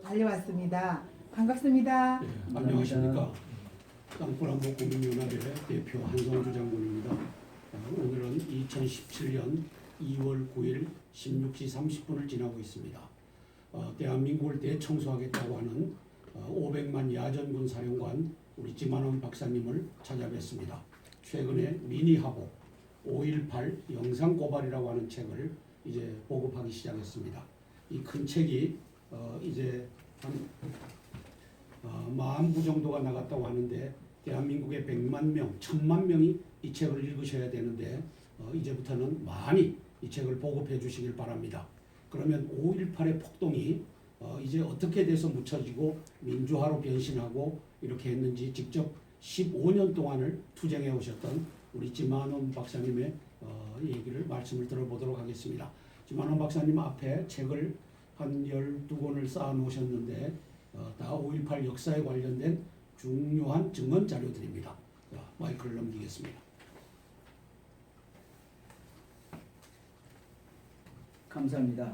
달려왔습니다. 반갑습니다. 네, 안녕하십니까. 땅굴한복 국민연합회 대표 한성주 장군입니다. 오늘은 2017년 2월 9일 16시 30분을 지나고 있습니다. 대한민국을 대청소하겠다고 하는 500만 야전군 사령관 우리 지만원 박사님을 찾아뵙습니다. 최근에 미니하복 5.18 영상고발이라고 하는 책을 이제 보급하기 시작했습니다. 이 큰 책이 이제 한 40부 정도가 나갔다고 하는데 대한민국의 100만 명, 1000만 명이 이 책을 읽으셔야 되는데 이제부터는 많이 이 책을 보급해 주시길 바랍니다. 그러면 5.18의 폭동이 이제 어떻게 돼서 묻혀지고 민주화로 변신하고 이렇게 했는지 직접 15년 동안을 투쟁해 오셨던 우리 지만원 박사님의 얘기를 말씀을 들어보도록 하겠습니다. 지만원 박사님 앞에 책을 한 12권을 쌓아 놓으셨는데 다 5.18 역사에 관련된 중요한 증언 자료들입니다. 자, 마이크를 넘기겠습니다. 감사합니다.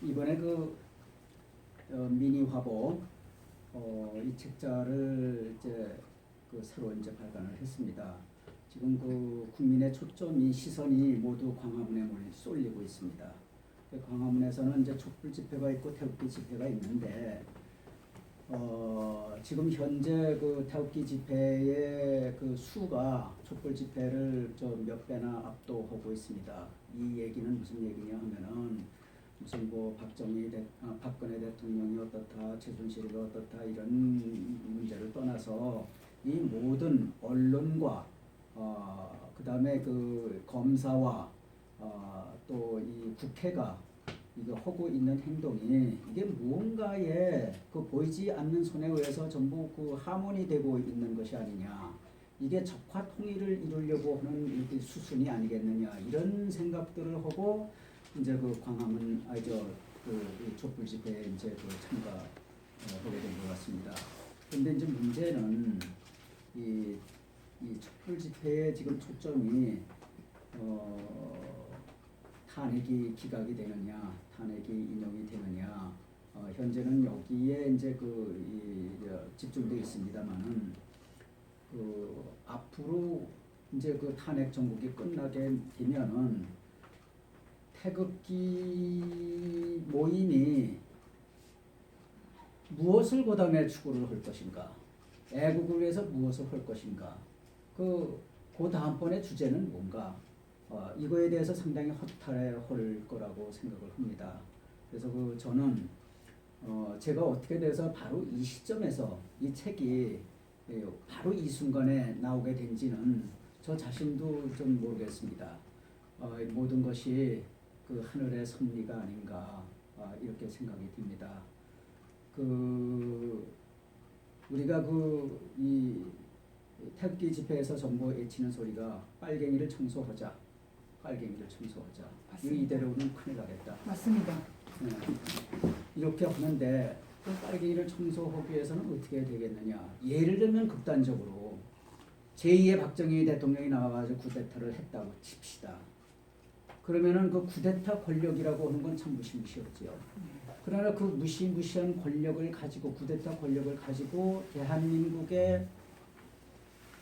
이번에 미니 화보 이 책자를 이제 새로 이제 발간을 했습니다. 지금 국민의 초점이 시선이 모두 광화문에 쏠리고 있습니다. 광화문에서는 이제 촛불 집회가 있고 태극기 집회가 있는데 지금 현재 태극기 집회의 수가 촛불 집회를 몇 배나 압도하고 있습니다. 이 얘기는 무슨 얘기냐 하면은 무슨 박근혜 대통령이 어떻다, 최순실이 어떻다 이런 문제를 떠나서 이 모든 언론과 그다음에 검사와 또 이 국회가 이거 하고 있는 행동이 이게 무언가에 보이지 않는 손에 의해서 전부 하모니 되고 있는 것이 아니냐, 이게 적화 통일을 이루려고 하는 수순이 아니겠느냐, 이런 생각들을 하고 이제 광화문 이 촛불 집회에 이제 참가하게 된 것 같습니다. 그런데 이제 문제는 이 촛불 집회의 지금 초점이 탄핵이 기각이 되느냐, 탄핵이 인용이 되느냐, 현재는 여기에 이제 집중되어 있습니다만은 앞으로 이제 탄핵 정국이 끝나게 되면은 태극기 모임이 무엇을 그다음에 추구를 할 것인가, 애국을 위해서 무엇을 할 것인가, 그 다음번의 주제는 뭔가, 이거에 대해서 상당히 허탈해 할 거라고 생각을 합니다. 그래서 저는 제가 어떻게 돼서 바로 이 시점에서 이 책이 바로 이 순간에 나오게 된지는 저 자신도 좀 모르겠습니다. 모든 것이 하늘의 섭리가 아닌가, 이렇게 생각이 듭니다. 우리가 이 태극기 집회에서 전부 외치는 소리가 빨갱이를 청소하자, 빨갱이를 청소하자. 이대로는 큰일 나겠다. 맞습니다. 네. 이렇게 하는데 빨갱이를 청소하기 위해서는 어떻게 해야 되겠느냐. 예를 들면 극단적으로 제2의 박정희 대통령이 나와가지고 쿠데타를 했다고 칩시다. 그러면은 쿠데타 권력이라고 하는 건 참 무시무시하지요. 그러나 무시무시한 권력을 가지고, 쿠데타 권력을 가지고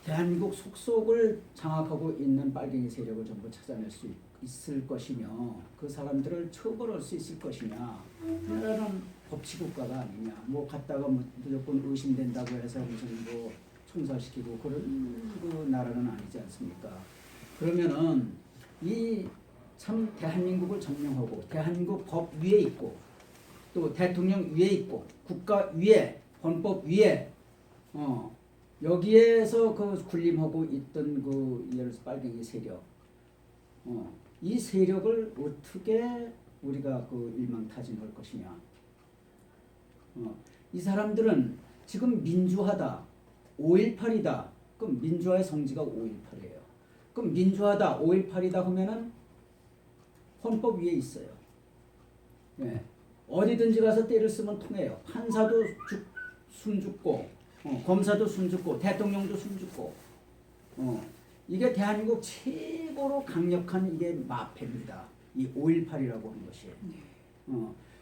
대한민국 속속을 장악하고 있는 빨갱이 세력을 전부 찾아낼 수 있을 것이며, 그 사람들을 처벌할 수 있을 것이냐. 나라는 법치국가가 아니냐. 갔다가 무조건 의심된다고 해서 무슨 총살시키고 그런 나라는 아니지 않습니까? 그러면은 참 대한민국을 점령하고, 대한민국 법 위에 있고, 또 대통령 위에 있고, 국가 위에, 헌법 위에, 여기에서 군림하고 있던 예를 들어서 빨갱이 세력, 이 세력을 어떻게 우리가 일망타진할 것이냐. 이 사람들은 지금 민주화다, 5.18이다. 그럼 민주화의 성지가 5.18이에요. 그럼 민주화다, 5.18이다 하면은 헌법 위에 있어요. 네. 어디든지 가서 때를 쓰면 통해요. 판사도 숨죽고, 검사도 숨죽고, 대통령도 숨죽고, 이게 대한민국 최고로 강력한 이게 마패입니다. 이 5.18이라고 하는 것이.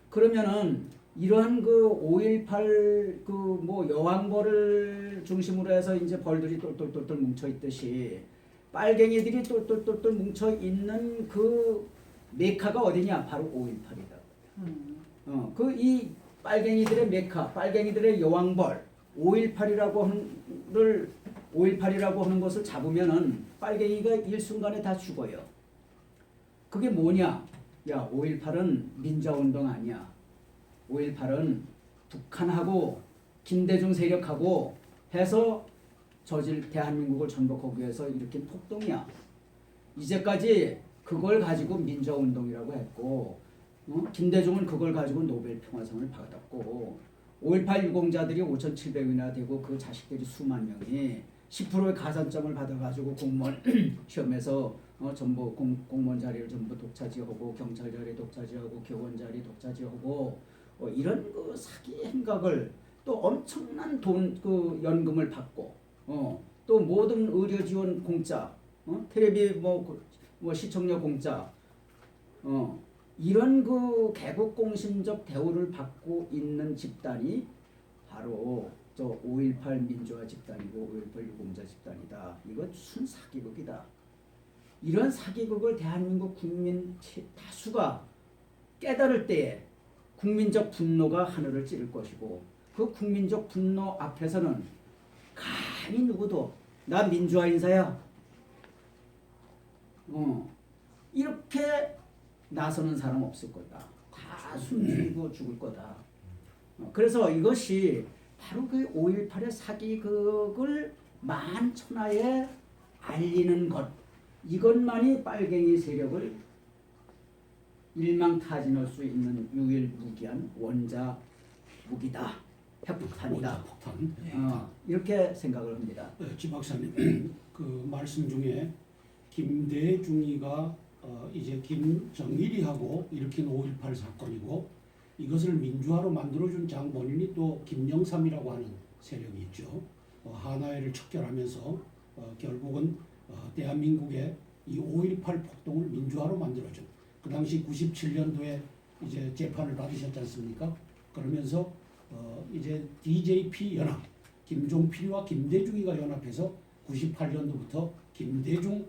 그러면은 이러한 그 5.18 그 뭐 여왕벌을 중심으로 해서 이제 벌들이 똘똘똘똘 뭉쳐 있듯이 빨갱이들이 똘똘똘똘 뭉쳐 있는 그 메카가 어디냐? 바로 5.18이다. 그 이 빨갱이들의 메카, 빨갱이들의 여왕벌 5.18이라고 하는 것을 잡으면은 빨갱이가 일순간에 다 죽어요. 그게 뭐냐? 야, 5.18은 민주화운동 아니야. 5.18은 북한하고 김대중 세력하고 해서 대한민국을 전복하기 위해서 일으킨 폭동이야. 이제까지 그걸 가지고 민주화운동이라고 했고, 김대중은 그걸 가지고 노벨 평화상을 받았고, 5.18 유공자들이 5,700명이나 되고 그 자식들이 수만 명이 10%의 가산점을 받아가지고 공무원 시험에서 전부 공무원 자리를 전부 독차지하고 경찰 자리 독차지하고 교원 자리 독차지하고 이런 그 사기 행각을 또 엄청난 돈 그 연금을 받고 또 모든 의료 지원 공짜 텔레비 뭐 시청료 공짜 이런 그 개국공신적 대우를 받고 있는 집단이 바로 저 5.18 민주화 집단이고 5.18 유공자 집단이다. 이건 순사기극이다. 이런 사기극을 대한민국 국민 다수가 깨달을 때에 국민적 분노가 하늘을 찌를 것이고 그 국민적 분노 앞에서는 감히 누구도 나 민주화 인사야 이렇게 나서는 사람 없을 거다. 다 숨죽이고 죽을 거다. 그래서 이것이 바로 그 5.18의 사기극을 만천하에 알리는 것 이것만이 빨갱이 세력을 일망타진할 수 있는 유일무기한 원자 무기다. 핵폭탄이다. 폭탄. 이렇게 생각을 합니다. 지 박사님 그 말씀 중에 김대중이가 이제 김정일이하고 일으킨 5.18 사건이고 이것을 민주화로 만들어준 장본인이 또 김영삼이라고 하는 세력이 있죠. 한화회를 척결하면서 결국은 대한민국의 이 5.18 폭동을 민주화로 만들어준 그 당시 97년도에 이제 재판을 받으셨지 않습니까? 그러면서 이제 DJP 연합 김종필이와 김대중이가 연합해서 98년도부터 김대중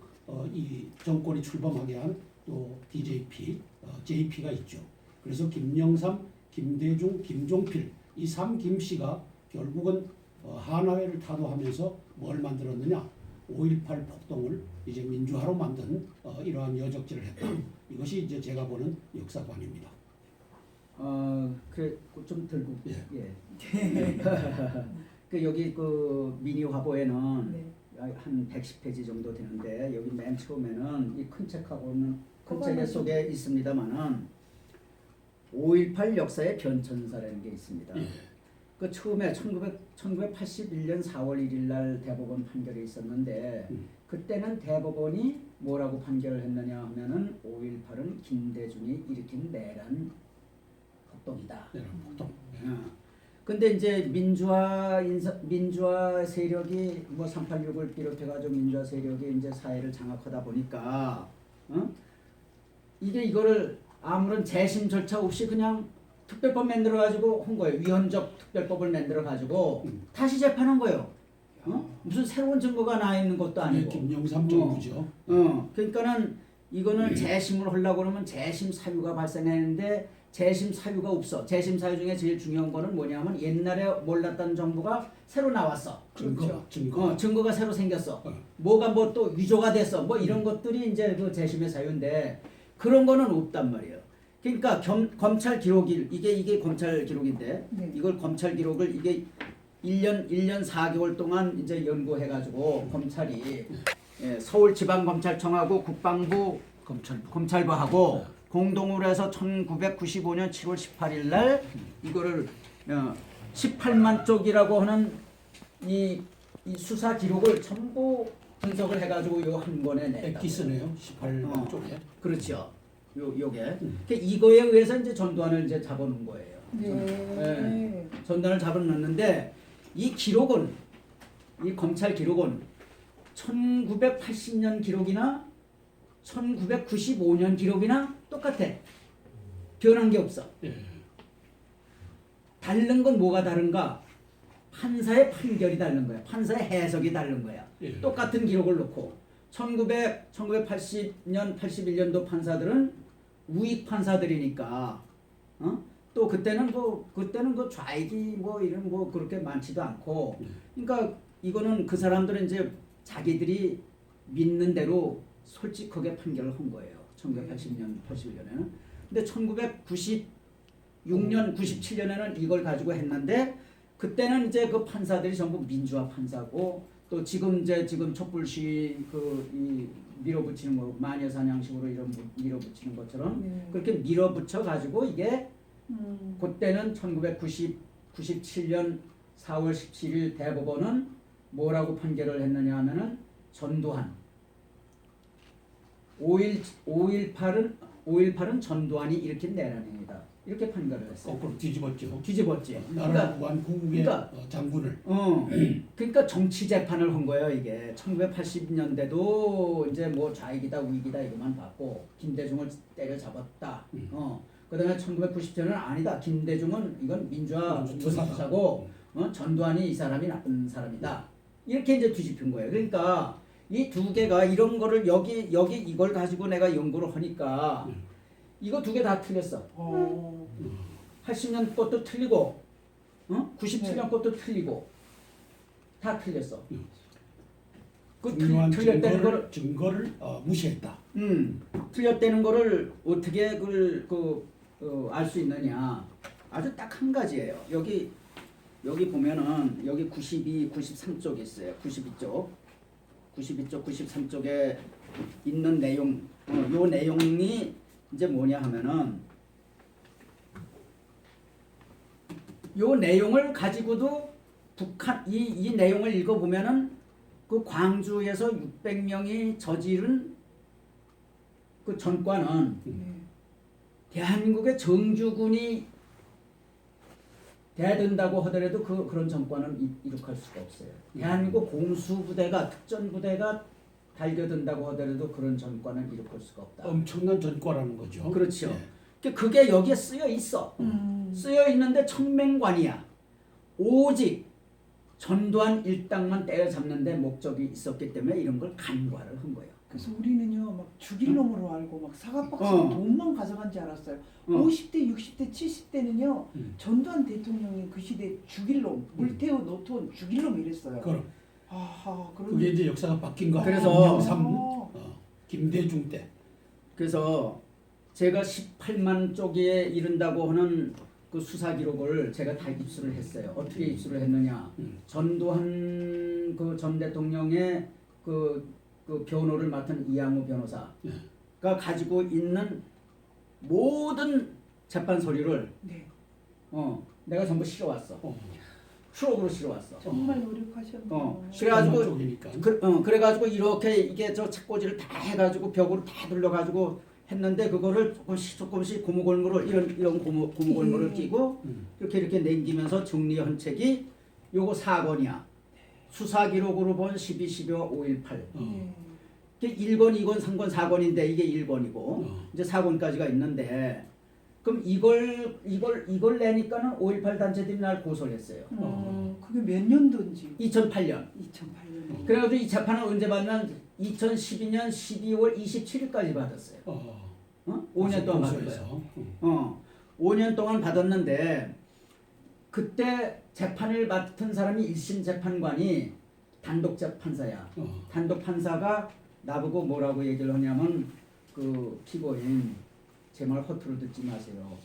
이 정권이 출범하게 한 또 DJP, JP가 있죠. 그래서 김영삼, 김대중, 김종필 이 3김씨가 결국은 한화회를 타도하면서 뭘 만들었느냐? 5.18 폭동을 이제 민주화로 만든 이러한 여적질을 했다. 이것이 이제 제가 보는 역사관입니다. 그래 좀 들고 예. 그 여기 그 미니 화보에는 네. 한 110페이지 정도 되는데 여기 맨 처음에는 이 큰 책하고는 큰 책 그거는 속에 있습니다만은 5.18 역사의 변천사라는 게 있습니다. 예. 그 처음에 1981년 4월 1일 날 대법원 판결이 있었는데 그때는 대법원이 뭐라고 판결을 했느냐 하면은 5.18은 김대중이 일으킨 내란 폭동이다. 내란 폭동. 근데 이제 민주화 세력이 뭐 386을 비롯해가지고 민주화 세력이 이제 사회를 장악하다 보니까 이거를 아무런 재심 절차 없이 그냥 특별법 만들어 가지고 한 거예요. 위헌적 특별법을 만들어 가지고 다시 재판한 거예요. 무슨 새로운 증거가 나 있는 것도 아니고. 김영삼 정부죠. 그러니까는 이거는 재심을 하려고 그러면 재심 사유가 발생했는데 재심 사유가 없어. 재심 사유 중에 제일 중요한 거는 뭐냐면 옛날에 몰랐던 정보가 새로 나왔어. 증거가 새로 생겼어. 뭐가 뭐 또 위조가 됐어. 뭐 이런 것들이 이제 그 재심의 사유인데 그런 거는 없단 말이에요. 그러니까 검찰 기록일 이게 검찰 기록인데 네. 이걸 검찰 기록을 이게 1년 4개월 동안 이제 연구해 가지고 검찰이 서울지방검찰청하고 국방부 검찰부하고 공동으로 해서 1995년 7월 18일 날 이거를 18만 쪽이라고 하는 이 수사 기록을 전부 분석을 해가지고 요 한 권에 냈다. 엑기스네요. 18만 쪽에. 그렇죠. 요게 그러니까 이거에 의해서 이제 전두환을 이제 잡아놓은 거예요. 네. 전두환을 잡아놓는데 이 기록은 이 검찰 기록은 1980년 기록이나 1995년 기록이나 똑같아. 변한 게 없어. 다른 건 뭐가 다른가? 판사의 판결이 다른 거야. 판사의 해석이 다른 거야. 예. 똑같은 기록을 놓고 1980년, 81년도 판사들은 우익 판사들이니까 또 그때는 그 좌익이 뭐 이런 뭐 그렇게 많지도 않고 그러니까 이거는 그 사람들은 이제 자기들이 믿는 대로 솔직하게 판결을 한 거예요. 1980년, 81년에는. 근데 1996년, 97년에는 이걸 가지고 했는데 그때는 이제 그 판사들이 전부 민주화 판사고 또 지금 촛불시 이 밀어붙이는 거 마녀 사냥식으로 이런 밀어붙이는 것처럼 그렇게 밀어붙여 가지고 이게 그때는 1997년 4월 17일 대법원은 뭐라고 판결을 했느냐 하면은 전두환 5.18은 전두환이 일으킨 내란입니다. 이렇게 판결을 했어요. 거꾸로 뒤집었죠. 뒤집었지. 나라 무한 구국의 장군을. 그러니까 정치 재판을 한 거예요. 이게 1980년대도 이제 뭐 좌익이다 우익이다 이것만 봤고 김대중을 때려잡았다. 그다음에 1997년은 아니다. 김대중은 이건 민주화 투사고 전두환이 이 사람이 나쁜 사람이다. 이렇게 이제 뒤집힌 거예요. 그러니까 이 두 개가 이런 거를 여기 이걸 가지고 내가 연구를 하니까 이거 두 개 다 틀렸어. 80년 것도 틀리고 97년 것도 틀리고 다 틀렸어. 그 틀렸다는 거를 증거를 무시했다. 틀렸다는 거를 어떻게 알 수 있느냐? 아주 딱 한 가지예요. 여기 보면은 여기 92, 93쪽에 있어요. 92쪽, 93쪽에 있는 내용. 요 내용이 이제 뭐냐 하면은 요 내용을 가지고도 북한 이 내용을 읽어보면은 그 광주에서 600명이 저지른 그 전과는 대한민국의 정주군이 돼야 하더라도 그런 정권은 이룩할 수가 없어요. 대한민국 공수부대가 특전부대가 달겨든다고 하더라도 그런 전과는 이룩할 수가 없다. 엄청난 전과라는 거죠. 그렇죠. 네. 그게 여기에 쓰여 있어. 쓰여 있는데 청맹관이야. 오직 전두환 일당만 때려잡는데 목적이 있었기 때문에 이런 걸 간과를 한 거예요. 그래서 우리는요 막 죽일 놈으로 알고 막 사과박스 돈만 가져간 줄 알았어요. 50대, 60대, 70대는요 전두환 대통령이 그 시대 죽일 놈, 물태우 노토 죽일 놈 이랬어요. 그럼. 그런 그게 이제 역사가 바뀐 거. 그래서 김대중 때. 그래서 제가 18만 쪽에 이른다고 하는 그 수사 기록을 제가 다 입수를 했어요. 어떻게 입수를 했느냐? 전두환 그 전 대통령의 그 변호를 맡은 이양호 변호사가 가지고 있는 모든 재판 서류를 내가 전부 실어왔어. 추록으로 실어왔어. 정말 노력하셨네요. 그래가지고 그래가지고 이렇게 이게 저 책꽂이를 다 해가지고 벽으로 다 둘러가지고 했는데 그거를 조금씩 고무골무를 이런 고무골무를 끼고 이렇게 남기면서 정리한 책이 요거 4권이야. 수사 기록으로 본 12, 12와 5.18. 이게 1권, 2권, 3권, 4권인데 이게 1권이고 이제 4권까지가 있는데 그럼 이걸 내니까는 5.18 단체들이 날 고소를 했어요. 그게 몇 년도인지? 2008년. 2008년. 그래가지고 이 재판을 언제 받냐면 2012년 12월 27일까지 받았어요. 5년 동안 받은 거예요. 5년 동안 받았는데 그때 재판을 맡은 사람이 1심 재판관이 단독 재판사야. 단독 판사가 나보고 뭐라고 얘기를 하냐면 그 피고인 제 말 허투루 듣지 마세요.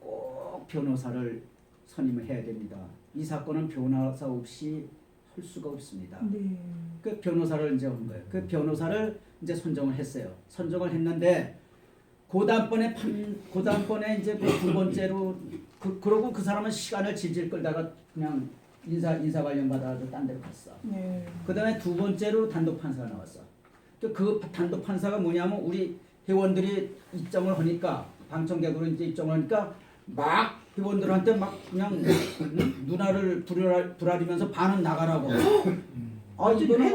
꼭 변호사를 선임을 해야 됩니다. 이 사건은 변호사 없이 할 수가 없습니다. 그 변호사를 이제 온 거예요. 그 변호사를 이제 선정을 했어요. 선정을 했는데 그 다음번에 이제 그 두 번째로 그러고 그 사람은 시간을 질질 끌다가 그냥 인사 발령 받아가지고 딴 데로 갔어. 그다음에 두 번째로 단독 판사가 나왔어. 그 단독 판사가 뭐냐면 우리 회원들이 입장을 하니까 방청객으로 이제 입장을 하니까 막 회원들한테 막 그냥 누나를 부라리면서 반은 나가라고. 이거는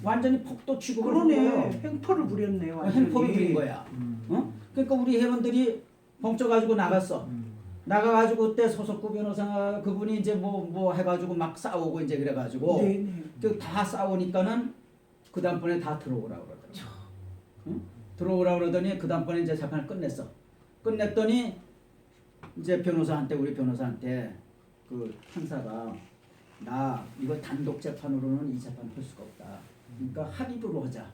완전히 폭도 취급을 한 거예요. 횡포를 부렸네요. 완전히. 횡포를 부린 거야. 그러니까 우리 회원들이 벙쪄가지고 나갔어. 나가가지고 그때 소속구 변호사 그분이 이제 뭐 해가지고 막 싸우고 이제 그래가지고 네네. 다 싸우니까는 그 다음번에 다 들어오라고 그러더라고. 응? 들어오라고 그러더니 그 다음번에 이제 재판을 끝냈어. 끝냈더니 이제 우리 변호사한테 그 판사가 나 이거 단독 재판으로는 이 재판 할 수가 없다. 그러니까 합의부로 하자.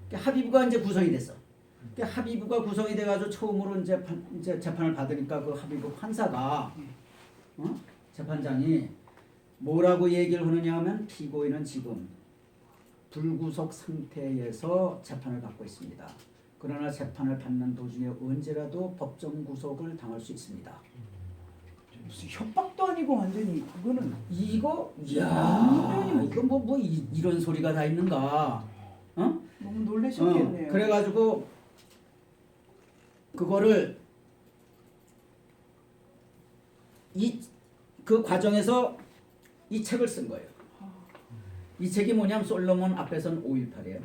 그러니까 합의부가 이제 구성이 됐어. 그러니까 합의부가 구성이 돼가지고 처음으로 이제 재판을 받으니까 그 합의부 판사가 재판장이 뭐라고 얘기를 하느냐 하면 피고인은 지금 불구속 상태에서 재판을 받고 있습니다. 그러나 재판을 받는 도중에 언제라도 법정 구속을 당할 수 있습니다. 무슨 협박도 아니고 완전히 그거는 이거 이야 완전히 이거 뭐 이런 소리가 다 있는가? 어? 너무 놀라셨겠네요. 그래가지고 그거를 그 과정에서 이 책을 쓴 거예요. 이 책이 뭐냐면 솔로몬 앞에서는 5.18이에요.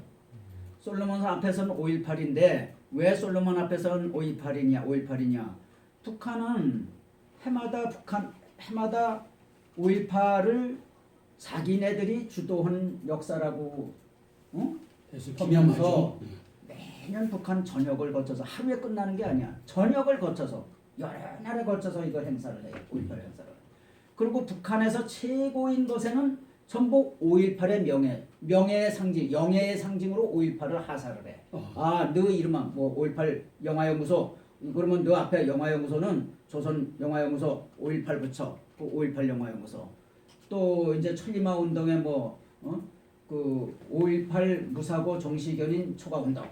솔로몬 앞에서는 5.18인데 왜 솔로몬 앞에서는 5.18이냐? 북한은 해마다 5.18을 자기네들이 주도한 역사라고 하면서 매년 북한 전역을 거쳐서 하루에 끝나는 게 아니야. 전역을 거쳐서 여러 날에 거쳐서 이거 행사를 해요. 5.18 행사를. 그리고 북한에서 최고인 것에는 전부 5.18의 명예의 상징, 영예의 상징으로 5.18을 하사를 해. 너 이름은 뭐 5.18 영화연구소. 그러면 너 앞에 영화연구소는 조선 영화연구소 5.18 붙여. 그 5.18 영화연구소. 또 이제 천리마 운동에 그 5.18 무사고 정시견인 초과운동.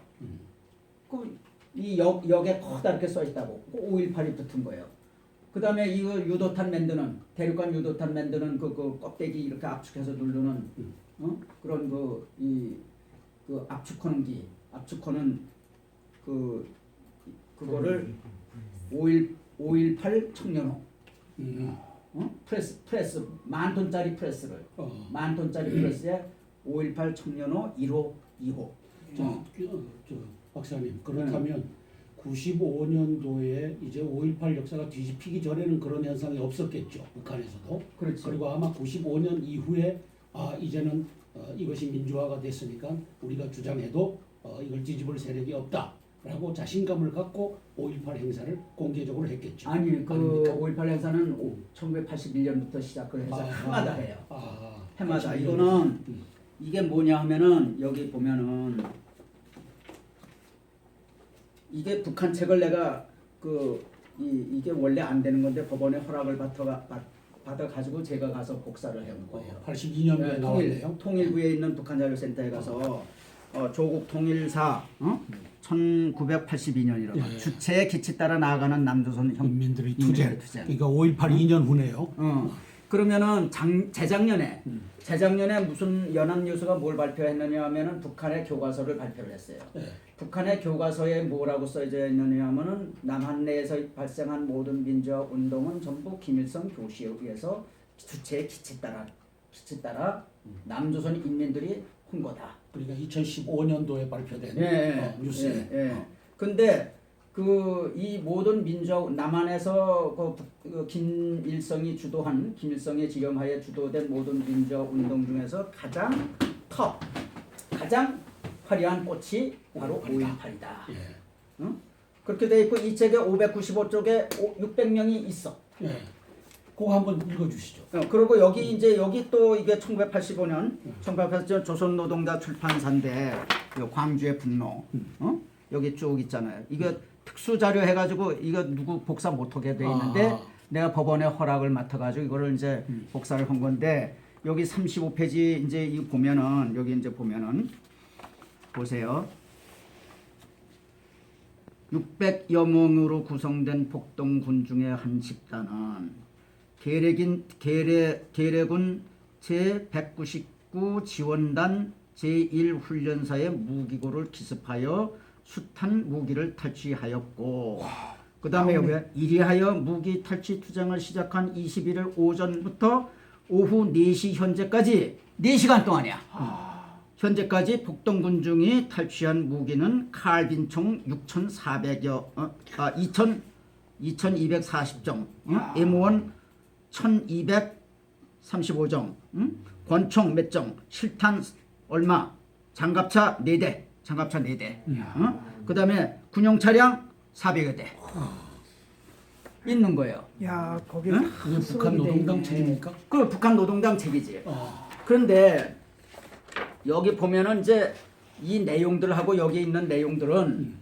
이 역에 커다랗게 써 있다고. 그 5.18이 붙은 거예요. 그 다음에 이거 유도탄 만드는 대륙간 유도탄 만드는 그 껍데기 이렇게 압축해서 누르는 그런 그 압축하는 압축하는 그거를 5.18 청년호 프레스 10,000톤짜리 프레스를 10,000톤짜리 프레스에 5.18 청년호 1호 2호. 저 박사님 그렇다면 95년도에 이제 5.18 역사가 뒤집히기 전에는 그런 현상이 없었겠죠. 북한에서도. 그렇지. 그리고 아마 95년 이후에 이제는 이것이 민주화가 됐으니까 우리가 주장해도 이걸 뒤집을 세력이 없다라고 자신감을 갖고 5.18 행사를 공개적으로 했겠죠. 아니 그 아닙니까? 5.18 행사는 1981년부터 시작을 해서 해마다 해요. 해마다. 81년. 이거는 이게 뭐냐 하면은 여기 보면은 이게 북한 책을 내가 이게 원래 안 되는 건데 법원에 허락을 받아가지고 제가 가서 복사를 해온 거예요. 82년도에 나왔네요. 통일부에 있는 북한자료센터에 가서 조국 통일사 1982년이라고 주체의 기치 따라 나아가는 남조선 인민들의 투쟁. 그러니까 5.18 2년 후네요. 그러면은 재작년에 무슨 연합뉴스가 뭘 발표했느냐 하면은 북한의 교과서를 발표를 했어요. 북한의 교과서에 뭐라고 써져 있느냐 하면은 남한 내에서 발생한 모든 민주화 운동은 전부 김일성 교시에 의해서 주체의 기치 따라 남조선 인민들이 한 거다. 그러니까 2015년도에 발표된 뉴스에. 근데 이 모든 민주화 남한에서 김일성이 지령하에 주도된 모든 민주화 운동 중에서 가장 화려한 꽃이 바로 5.18이다. 그렇게 돼 있고 이 책에 595쪽에 600명이 있어. 그거 한번 읽어주시죠. 그리고 여기 또 이게 1985년 조선 노동자 출판사인데 광주의 분노. 여기 쭉 있잖아요. 이거 특수 자료 해가지고 이거 누구 복사 못하게 돼 있는데 내가 법원에 허락을 맡아가지고 이거를 이제 복사를 한 건데 여기 35페이지 이제 이 보면은 여기 이제 보면은 보세요. 600여 명으로 구성된 폭동군 중의 한 집단은 계래군 제199 지원단 제1훈련사의 무기고를 기습하여 숱한 무기를 탈취하였고 그 다음에 여기 이리하여 무기 탈취 투쟁을 시작한 21일 오전부터 오후 4시 현재까지 4시간 동안이야. 현재까지 폭동군중이 탈취한 무기는 칼빈총 2,400여 2240정, M1 1235정, 권총 몇 정, 실탄 얼마, 장갑차 4대, 장갑차 4대. 그다음에 군용 차량 400여 대. 있는 거예요. 야, 거기 응? 그게 북한 노동당 책입니까? 그 북한 노동당 책이지. 그런데 여기 보면은 이제 이 내용들하고 여기 있는 내용들은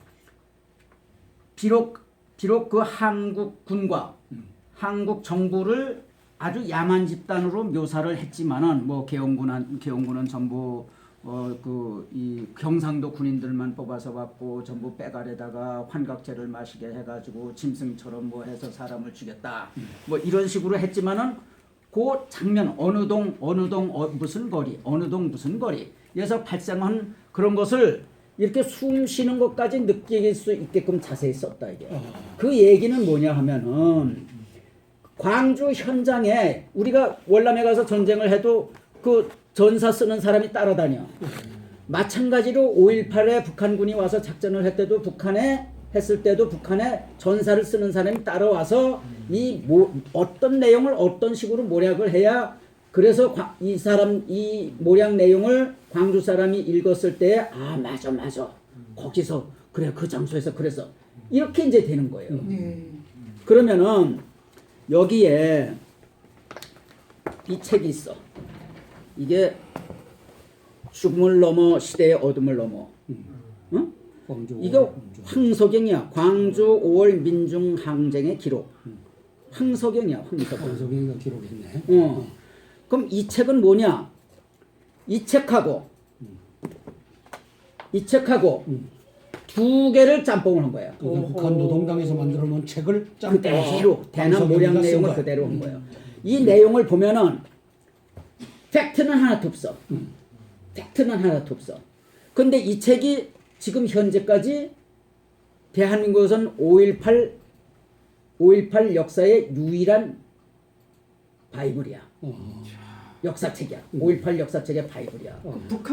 비록 그 한국 군과 한국 정부를 아주 야만 집단으로 묘사를 했지만은 뭐 계엄군은 전부 이 경상도 군인들만 뽑아서 받고 전부 빼갈에다가 환각제를 마시게 해가지고 짐승처럼 뭐 해서 사람을 죽였다 뭐 이런 식으로 했지만은 그 장면 어느 동 무슨 거리 어느 동 무슨 거리에서 발생한 그런 것을 이렇게 숨 쉬는 것까지 느낄 수 있게끔 자세히 썼다 이게. 그 얘기는 뭐냐 하면은 광주 현장에 우리가 월남에 가서 전쟁을 해도 그 전사 쓰는 사람이 따라다녀. 마찬가지로 5.18에 북한군이 와서 작전을 했을 때도 북한에 전사를 쓰는 사람이 따라와서 어떤 내용을 어떤 식으로 모략을 해야 그래서 이 모략 내용을 광주 사람이 읽었을 때 맞아 거기서 그래 그 장소에서 그래서 이렇게 이제 되는 거예요. 그러면은 여기에 이 책이 있어. 이게 죽음을 넘어 시대의 어둠을 넘어. 응? 이거 황석영이야. 광주 5월 민중항쟁의 기록. 황석영이야. 황석영이가 기록했네. 그럼 이 책은 뭐냐? 이 책하고 두 개를 짬뽕을 한 거예요. 그러니까 북한 노동당에서 만들어 놓은 책을 그대로 대남 모략 내용을 그대로 한 거예요. 이 내용을 보면은 팩트는 하나도 없어. 근데 이 책이 지금 현재까지 대한민국에서는 5.18 역사의 유일한 바이블이야. 역사책이야. 5.18 역사책의 바이블이야.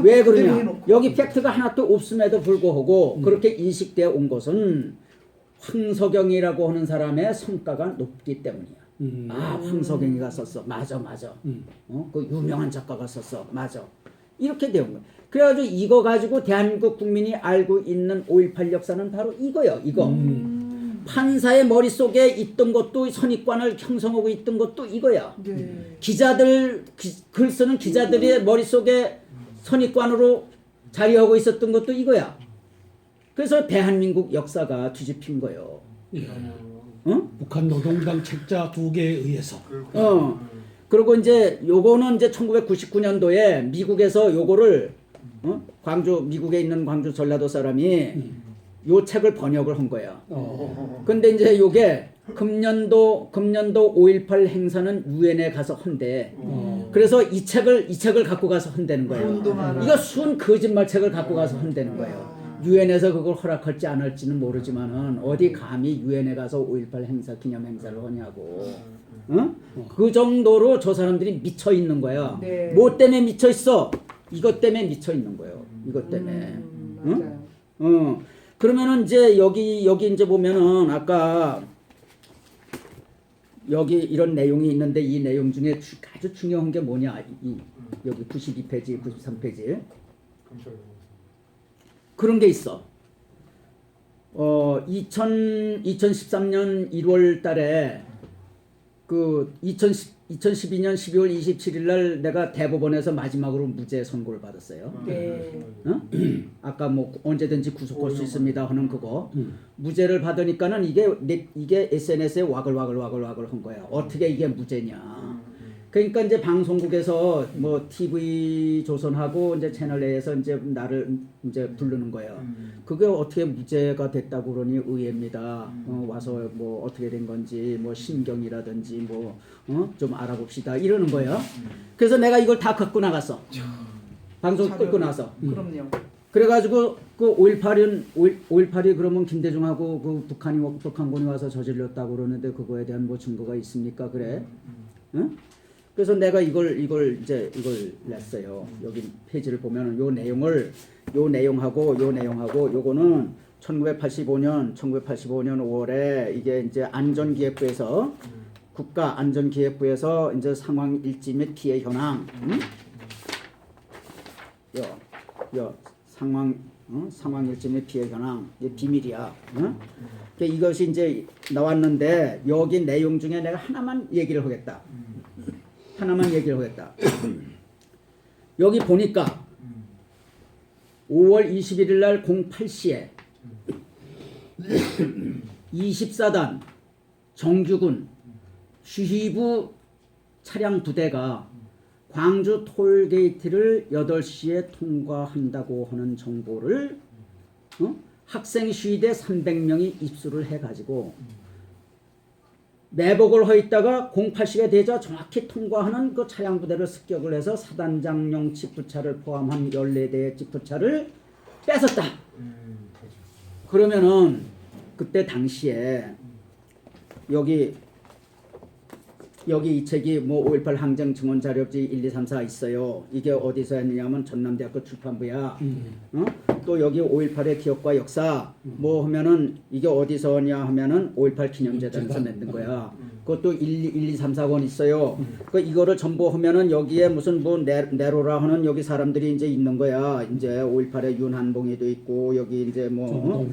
왜 그러냐? 여기 팩트가 하나도 없음에도 불구하고 그렇게 인식되어 온 것은 황석영이라고 하는 사람의 성과가 높기 때문이야. 황석영이가 썼어. 맞아. 그 유명한 작가가 썼어. 맞아. 이렇게 되는 거야. 그래가지고 이거 가지고 대한민국 국민이 알고 있는 5.18 역사는 바로 이거예요. 이거. 판사의 머릿속에 있던 것도 선입관을 형성하고 있던 것도 이거야. 글 쓰는 기자들의 머릿속에 선입관으로 자리하고 있었던 것도 이거야. 그래서 대한민국 역사가 뒤집힌 거예요. 북한 노동당 책자 2개에 의해서. 그리고 이제 요거는 이제 1999년도에 미국에서 요거를 미국에 있는 광주 전라도 사람이 요 책을 번역을 한 거야. 근데 이제 요게 금년도 5.18 행사는 유엔에 가서 한대. 그래서 이 책을 갖고 가서 한다는 거예요. 이거 순 거짓말 책을 갖고 가서 한다는 거예요. 유엔에서 그걸 허락할지 안 할지는 모르지만은 어디 감히 유엔에 가서 5.18 행사 기념 행사를 하냐고. 그 정도로 저 사람들이 미쳐 있는 거야. 뭐 때문에 미쳐 있어? 이것 때문에 미쳐 있는 거예요. 이것 때문에. 맞아요. 그러면은 이제 여기 이제 보면은 아까 여기 이런 내용이 있는데 이 내용 중에 아주 중요한 게 뭐냐? 여기 92페이지, 93페이지. 그런 게 있어. 2013년 1월 달에 그 2012년 12월 27일 날 내가 대법원에서 마지막으로 무죄 선고를 받았어요. 아까 뭐 언제든지 구속할 수 있습니다 하는 그거. 무죄를 받으니까는 이게 SNS에 와글와글 한 거야. 어떻게 이게 무죄냐. 그러니까 이제 방송국에서 뭐 TV 조선하고 이제 채널 A에서 이제 나를 이제 부르는 거예요. 그게 어떻게 무죄가 됐다고 그러니 의외입니다. 와서 뭐 어떻게 된 건지 뭐 신경이라든지 뭐 좀 알아봅시다 이러는 거예요. 그래서 내가 이걸 다 갖고 나갔어. 방송 끊고 나서. 그럼요. 그래가지고 그 5.18이 그러면 김대중하고 그 북한군이 와서 저질렀다고 그러는데 그거에 대한 뭐 증거가 있습니까? 그래? 응? 그래서 내가 이걸 냈어요. 여기 페이지를 보면은 요 내용하고 요거는 1985년 5월에 이게 이제 안전기획부에서 국가안전기획부에서 이제 상황 일지 및 피해 현황, 상황 일지 및 피해 현황, 이게 비밀이야. 그러니까 이것이 이제 나왔는데 여기 내용 중에 내가 하나만 얘기를 하겠다. 여기 보니까 5월 21일 날 08시에 24단 정규군 주휘부 차량 부대가 광주 톨게이트를 8시에 통과한다고 하는 정보를 학생 시위대 300명이 입수를 해가지고 매복을 허있다가 08시가 되자 정확히 통과하는 그 차량 부대를 습격을 해서 사단장용 지프차를 포함한 14대의 지프차를 뺏었다. 그러면은 그때 당시에 여기 이 책이 뭐 5.18 항쟁 증언 자료지 1, 2, 3, 4 있어요. 이게 어디서 했느냐면 전남대학교 출판부야. 또 여기 5.18의 기억과 역사 뭐 하면은 이게 어디서 하냐 하면은 5.18 기념재단에서 만든 거야. 그것도 1, 2, 3, 4권 있어요. 그 이거를 전부 하면은 여기에 무슨 뭐 네로라 하는 여기 사람들이 이제 있는 거야. 이제 5.18에 윤한봉이도 있고 여기 이제 뭐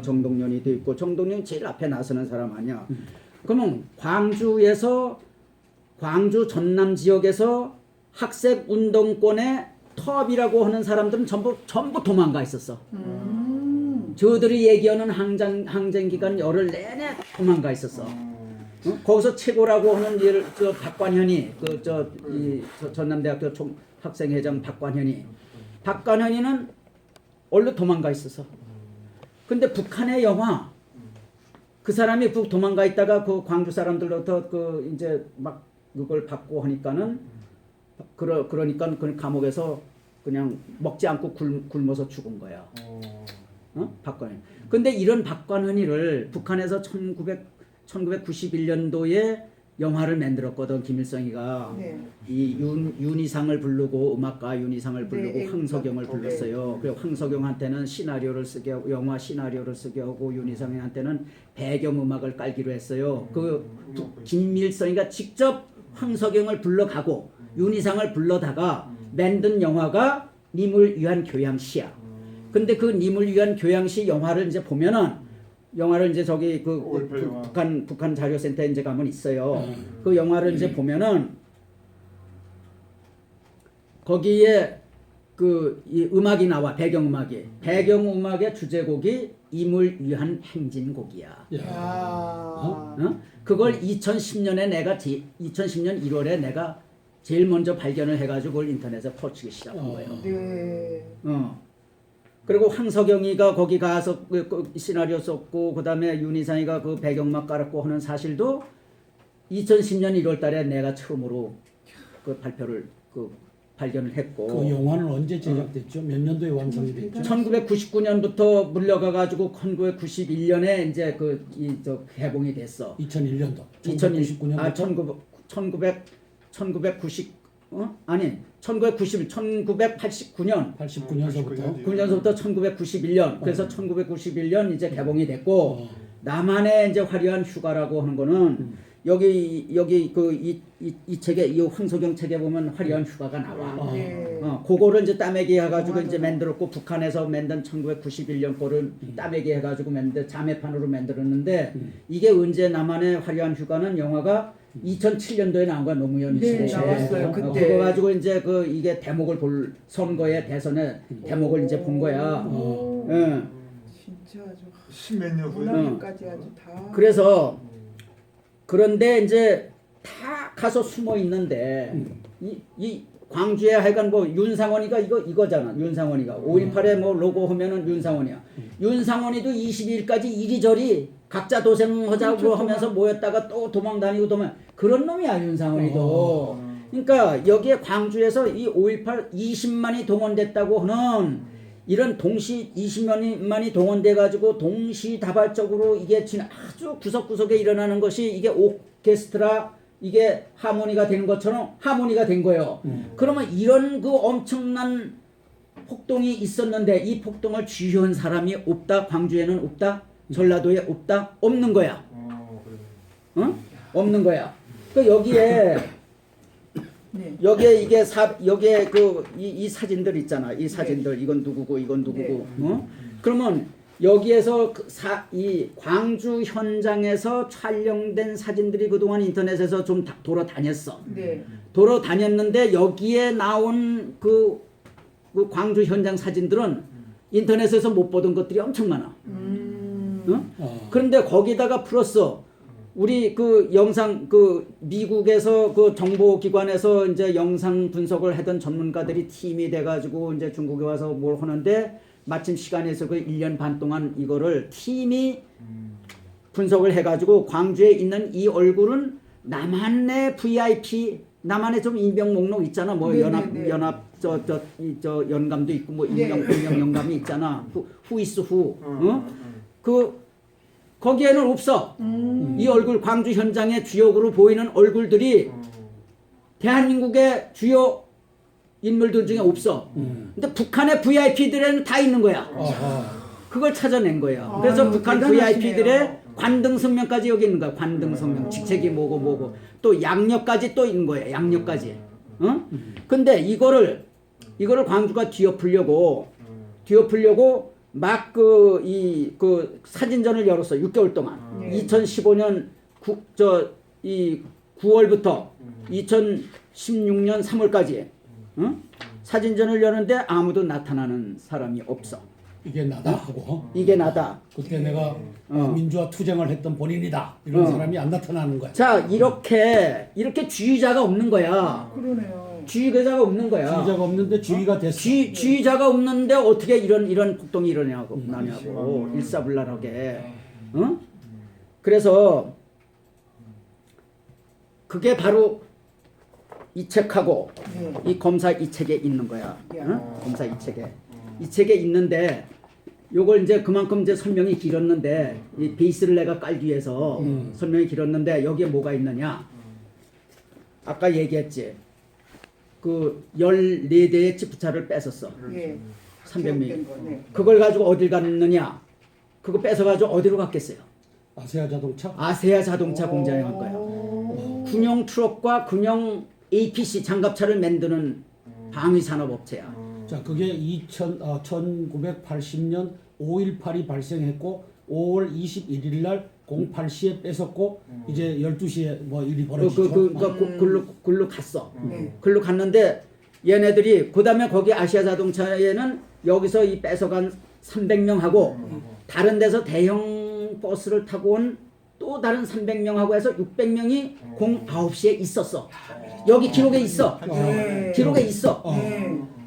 정동련이도 있고 정동련이 제일 앞에 나서는 사람 아니야. 그러면 광주 전남 지역에서 학생 운동권의 터업이라고 하는 사람들은 전부 도망가 있었어. 저들이 얘기하는 항쟁 기간 열흘 내내 도망가 있었어. 거기서 최고라고 하는 저 박관현이 저 전남대학교 학생회장 박관현이는 원래 도망가 있었어. 근데 북한의 영화 그 사람이 도망가 있다가 그 광주 사람들로부터 그 이제 막 그걸 받고 하니까는 그러니까 그 감옥에서 그냥 먹지 않고 굶어서 죽은 거야. 박관현. 근데 이런 박관현이를 북한에서 1991년도에 영화를 만들었거든. 김일성이가 이 윤희상을 부르고 음악가 윤희상을 부르고 황석영을 불렀어요. 그리고 황석영한테는 영화 시나리오를 쓰게 하고 윤희상한테는 배경 음악을 깔기로 했어요. 김일성이가 직접 황석영을 불러가고 윤희상을 불러다가 만든 영화가 님을 위한 교양시야. 근데 그 님을 위한 교양시 영화를 이제 보면은 영화를 이제 저기 북한 자료센터에 이제 가면 있어요. 그 영화를 이제 보면은 거기에 이 음악이 나와. 배경음악의 주제곡이 임을 위한 행진곡이야. 그걸 2010년 1월에 내가 제일 먼저 발견을 해가지고 그걸 인터넷에 퍼치기 시작한 거예요. 그리고 황석영이가 거기 가서 그 시나리오 썼고 그다음에 윤희상이가 그 배경음악 깔았고 하는 사실도 2010년 1월달에 내가 처음으로 그 발견을 했고. 그 영화는 언제 제작됐죠? 몇 년도에 완성이 됐죠? 1999년부터 물려가 가지고 1991년에 이제 개봉이 됐어. 2001년도. 1989년. 1989년서부터 1991년. 그래서 1991년 이제 개봉이 됐고 나만의 이제 화려한 휴가라고 하는 거는 여기 이 책에 이 황석영 책에 보면 화려한 휴가가 나와. 그거를 이제 따매기 해가지고 이제 만들었고 북한에서 만든 1991년 거를 따매기 해가지고 자매판으로 만들었는데 이게 언제 나만의 화려한 휴가는 영화가 2007년도에 나온 거야. 노무현 시대에. 나왔어요. 그때. 그거 가지고 이제 이게 대목을 선거의 대선의 대목을 이제 본 거야. 진짜 아주 십몇 년 후에 문학까지 아주 다. 그래서 그런데 이제 다 가서 숨어 있는데 이 광주에 하여간 뭐 윤상원이가 이거잖아. 윤상원이가 5.18에 뭐 로고 하면은 윤상원이야. 윤상원이도 22일까지 이리저리 각자 도생하자고 그렇죠, 하면서 모였다가 또 도망다니고 그런 놈이야 윤상원이도. 그러니까 여기에 광주에서 이 5.18 20만이 동원됐다고 하는 이런 20만이 동원돼 가지고 동시다발적으로 이게 아주 구석구석에 일어나는 것이 이게 오케스트라 이게 하모니가 되는 것처럼 하모니가 된 거예요. 그러면 이런 그 엄청난 폭동이 있었는데 이 폭동을 주유한 사람이 없다. 광주에는 없다. 전라도에 없다. 없는 거야. 응? 없는 거야. 그 여기에 네. 여기에 이게 여기에 이 사진들 있잖아. 이 사진들 이건 누구고 이건 누구고. 어? 그러면 여기에서 이 광주 현장에서 촬영된 사진들이 그동안 인터넷에서 좀 돌아다녔어. 네. 돌아다녔는데 여기에 나온 그 광주 현장 사진들은 인터넷에서 못 보던 것들이 엄청 많아. 응? 그런데 거기다가 플러스 우리 그 영상 미국에서 그 정보기관에서 이제 영상 분석을 하던 전문가들이 팀이 돼가지고 이제 중국에 와서 뭘 하는데 마침 시간에서 그 1년 반 동안 이거를 팀이 분석을 해가지고 광주에 있는 이 얼굴은 남한의 VIP 남한의 좀 인명 목록 있잖아. 뭐 연합 저 연감도 있고 뭐 인명 연감이 있잖아. 후이스 후. 거기에는 없어. 이 얼굴 광주 현장의 주역으로 보이는 얼굴들이 대한민국의 주요 인물들 중에 없어. 근데 북한의 VIP들에는 다 있는 거야. 그걸 찾아낸 거예요. 그래서 북한 VIP들의 관등 성명까지 여기 있는 거야. 관등 성명, 직책이 뭐고 또 양력까지 또 있는 거예요. 양력까지. 근데 이거를 광주가 뒤엎으려고 막 그 사진전을 열었어. 6개월 동안. 2015년 9월부터 2016년 3월까지 사진전을 여는데 아무도 나타나는 사람이 없어. 이게 나다 하고 이게 나다. 그때 내가 민주화 투쟁을 했던 본인이다 이런 사람이 안 나타나는 거야. 자 이렇게 주의자가 없는 거야. 그러네요. 주의자가 없는 거야. 주의자가 없는데 주의가 됐어. 주의자가 없는데 어떻게 이런 폭동이 일어나냐고 일사불란하게. 그래서 그게 바로 이 책하고 이 검사 이 책에 있는 거야. 검사 이 책에 있는데 요걸 이제 그만큼 이제 설명이 길었는데 이 베이스를 내가 깔기 위해서 설명이 길었는데 여기에 뭐가 있느냐? 아까 얘기했지. 그 14대의 지프차를 뺏었어. 300명이. 그걸 가지고 어딜 갔느냐? 그거 뺏어가지고 어디로 갔겠어요? 아세아 자동차? 아세아 자동차 공장에 간 거야. 군용 트럭과 군용 APC 장갑차를 만드는 방위산업업체야. 자, 그게 1980년 5.18이 발생했고 5월 21일 날 08시에 뺏었고 이제 12시에 뭐 일이 벌어지죠. 글로 갔어. 글로 갔는데 얘네들이 그다음에 거기 아시아 자동차에는 여기서 이 뺏어간 300명하고 다른 데서 대형 버스를 타고 온 또 다른 300명하고 해서 600명이 09시에 있었어. 여기 기록에 있어. 기록에 있어.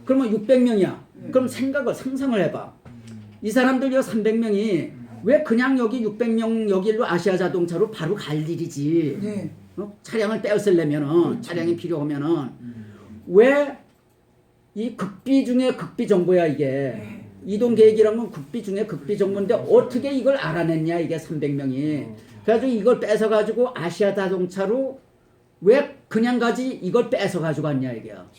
그러면 600명이야. 그럼 상상을 해봐. 이 사람들 요 300명이 왜 그냥 여기 600명 여기로 아시아 자동차로 바로 갈 일이지. 차량을 떼었으려면은 차량이 필요하면은 왜 이 극비 중에 극비 정보야 이게. 이동 계획이란 건 극비 중에 극비 정보인데 어떻게 이걸 알아냈냐 이게 300명이. 그래가지고 이걸 뺏어가지고 아시아 자동차로 왜 그냥 가지 이걸 뺏어가지고 갔냐 이게야.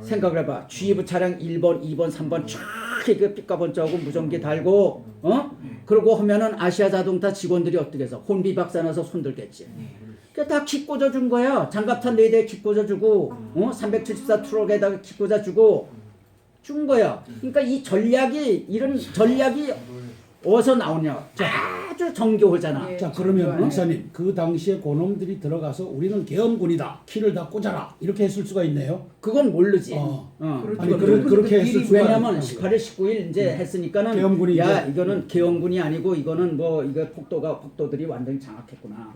생각을 해봐. G부 차량 1번, 2번, 3번 쫙 이렇게 삐까번쩍하고 무전기 달고 그러고 하면은 아시아 자동차 직원들이 어떻게 해서 혼비박산 나서 손들겠지. 그러니까 다 키 꽂아준 거야. 장갑차 4대에 키 꽂아주고 374 트럭에다가 키 꽂아주고 준 거야. 그러니까 이 전략이 이런 전략이 어디서 나오냐. 아주 정교하잖아. 자, 그러면 목사님 그 당시에 그놈들이 들어가서 우리는 계엄군이다. 키를 다 꽂아라. 이렇게 했을 수가 있네요. 그건 모르지. 아니 그렇게 했을 수가 왜냐면 18일 19일 이제 했으니까는 계엄군이 이거는 계엄군이 아니고 이거는 뭐 이거 폭도들이 완전히 장악했구나.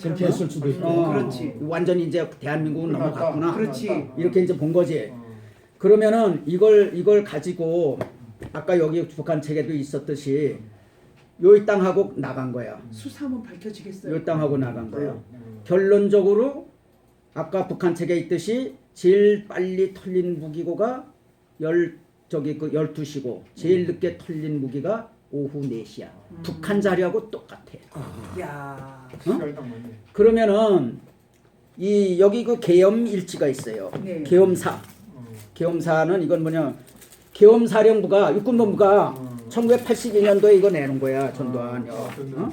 그렇게 했을 수도 있고. 그렇지. 완전히 이제 대한민국은 넘어갔구나. 그렇지. 이렇게 이제 본 거지. 그러면은 이걸 가지고 아까 여기 북한 책에도 있었듯이 요 땅하고 나간 거야. 수사하면 밝혀지겠어요. 요 땅하고 나간 거야. 결론적으로 아까 북한 책에 있듯이 제일 빨리 털린 무기고가 12시고 제일 늦게 털린 무기가 오후 4시야. 북한 자료하고 똑같아. 야. 그러면은 여기 그 계엄 일지가 있어요. 계엄사. 계엄사는 이건 뭐냐? 계엄사령부가 육군본부가 1982년도에 이거 내는 거야 전두환. 아, 어?